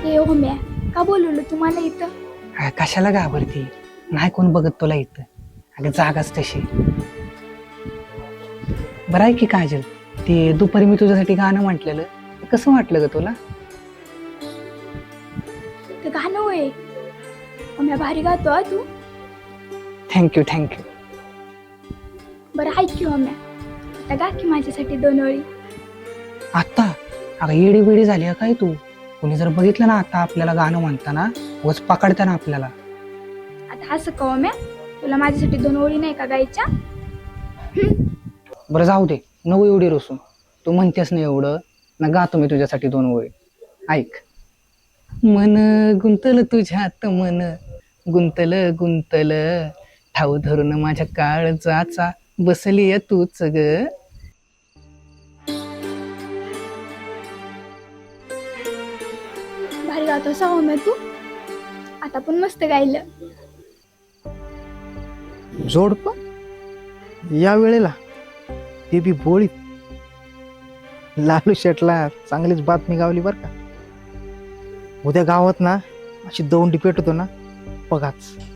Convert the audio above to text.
ए हो म्या, का बोलवलं तुम्हाला इथं? कशाला घाबरती? नाही कोण बघत तुला इथं. अगं जागाच तशी. बरं आहे की काजल, ते दुपारी मी तुझ्यासाठी गाणं म्हटलेलं ते कसं वाटलं ग तुला? ते गाणं होय. म्या भारी गातो हा तू. Thank you thank you. बरं ऐक की हो म्या, आता गा की माझ्यासाठी 2 ओळी. आता अगं येडी बिडी झाली आहे काय तू? कोणी जर बघितलं ना आता आपल्याला गाणं म्हणताना वच पकडताना आपल्याला. आता असं का हो म्या, तुला माझ्यासाठी 2 ओळी नाही का गायच्या? बरं जाऊ दे, नको एवढी रोसून. तू म्हणतेस ना एवढं, ना गातो मी तुझ्यासाठी 2 ओळी. ऐक. मन गुंतल तुझ्यात मन, गुंतल गुंतल, ठाऊ धरून माझ्या काळजाचा बसली आहे तूच ग. भारी गातो सा हो म्या तू. आता पण मस्त गायलं. जोडपं या वेळेला ते बी बोळीत. लालू शेटला चांगलीच बातमी गावली बर का. उद्या गावात ना अशी दौंडी पेटवतो ना, बघाच.